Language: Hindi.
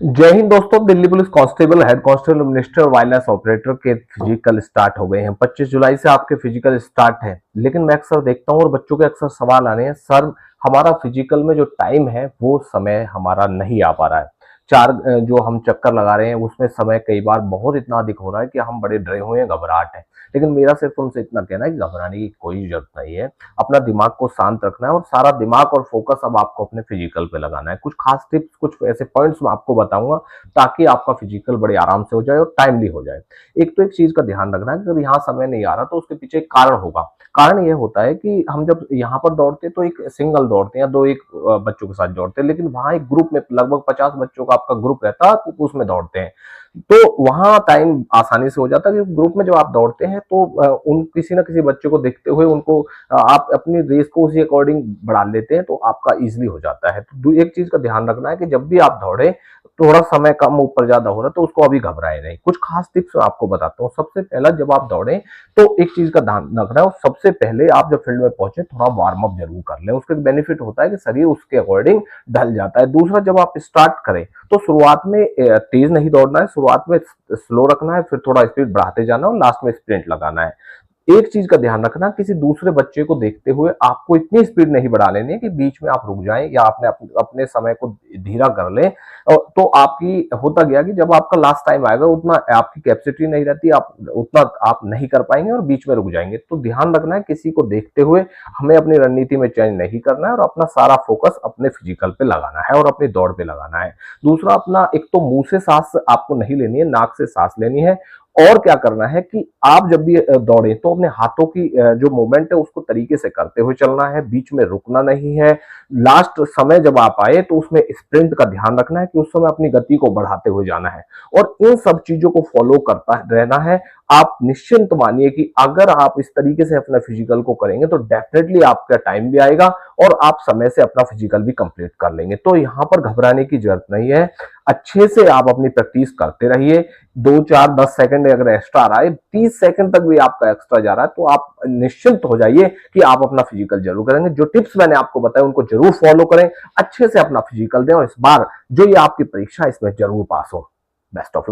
जय हिंद दोस्तों। Delhi police constable, head constable, minister, wireless operator के फिजिकल स्टार्ट हो गए हैं। 25 जुलाई से आपके फिजिकल स्टार्ट है। लेकिन मैं अक्सर देखता हूँ और बच्चों के अक्सर सवाल आ रहे हैं, सर हमारा फिजिकल में जो टाइम है वो समय हमारा नहीं आ पा रहा है। जो हम चक्कर लगा रहे हैं उसमें समय कई बार बहुत इतना अधिक हो रहा है कि हम बड़े डरे हुए हैं, घबराहट है। लेकिन मेरा सिर्फ उनसे इतना कहना है कि घबराने की कोई जरूरत नहीं है। अपना दिमाग को शांत रखना है और सारा दिमाग और फोकस अब आपको अपने फिजिकल पे लगाना है। कुछ खास टिप्स, कुछ ऐसे पॉइंट्स मैं आपको बताऊंगा ताकि आपका फिजिकल बड़े आराम से हो जाए और टाइमली हो जाए। एक तो एक चीज का ध्यान रखना है कि अगर यहाँ समय नहीं आ रहा तो उसके पीछे एक कारण होगा। कारण ये होता है कि हम जब यहाँ पर दौड़ते हैं तो एक सिंगल दौड़ते हैं या दो एक बच्चों के साथ दौड़ते हैं, लेकिन वहां एक ग्रुप में लगभग 50 बच्चों का आपका ग्रुप रहता है तो उसमें दौड़ते हैं। तो वहां टाइम आसानी से हो जाता है कि ग्रुप में जब आप दौड़ते हैं तो उन किसी ना किसी बच्चे को देखते हुए उनको आप अपनी रेस को उसी अकॉर्डिंग बढ़ा लेते हैं तो आपका इजीली हो जाता है। तो एक चीज का ध्यान रखना है कि जब भी आप दौड़े थोड़ा समय कम ऊपर ज्यादा हो रहा है तो उसको अभी घबराए नहीं। कुछ खास टिप्स मैं आपको बताता हूँ। सबसे पहला, जब आप दौड़े तो एक चीज का ध्यान रखना है, सबसे पहले आप जब फील्ड में पहुंचे थोड़ा वार्म अप जरूर कर लें। उसका बेनिफिट होता है कि शरीर उसके अकॉर्डिंग ढल जाता है। दूसरा, जब आप स्टार्ट करें तो शुरुआत में तेज नहीं दौड़ना है, शुरुआत में स्लो रखना है, फिर थोड़ा स्पीड बढ़ाते जाना और लास्ट में स्प्रिंट लगाना है। एक चीज का ध्यान रखना, किसी दूसरे बच्चे को देखते हुए आपको इतनी स्पीड नहीं बढ़ा लेनी है कि बीच में आप रुक जाएं या आपने अपने समय को धीरा कर लें। तो आपकी होता गया कि जब आपका लास्ट टाइम आएगा उतना आपकी कैपेसिटी नहीं रहती, आप उतना आप नहीं कर पाएंगे और बीच में रुक जाएंगे। तो ध्यान रखना है, किसी को देखते हुए हमें अपनी रणनीति में चेंज नहीं करना है और अपना सारा फोकस अपने फिजिकल पे लगाना है और अपनी दौड़ पे लगाना है। दूसरा, अपना एक तो मुंह से सांस आपको नहीं लेनी है, नाक से सांस लेनी है। और क्या करना है कि आप जब भी दौड़े तो अपने हाथों की जो मूवमेंट है उसको तरीके से करते हुए चलना है, बीच में रुकना नहीं है। लास्ट समय जब आप आए तो उसमें स्प्रिंट का ध्यान रखना है कि उस समय अपनी गति को बढ़ाते हुए जाना है और इन सब चीजों को फॉलो करता रहना है। आप निश्चिंत मानिए कि अगर आप इस तरीके से अपना फिजिकल को करेंगे तो डेफिनेटली आपका टाइम भी आएगा और आप समय से अपना फिजिकल भी कंप्लीट कर लेंगे। तो यहाँ पर घबराने की जरूरत नहीं है। अच्छे से आप अपनी प्रैक्टिस करते रहिए। 2 4 10 सेकंड अगर एक्स्ट्रा आ रहा है, 30 सेकंड तक भी आपका एक्स्ट्रा जा रहा है तो आप निश्चिंत हो जाइए कि आप अपना फिजिकल जरूर करेंगे। जो टिप्स मैंने आपको बताए उनको जरूर फॉलो करें, अच्छे से अपना फिजिकल दें और इस बार जो ये आपकी परीक्षा इसमें जरूर पास हो। Best of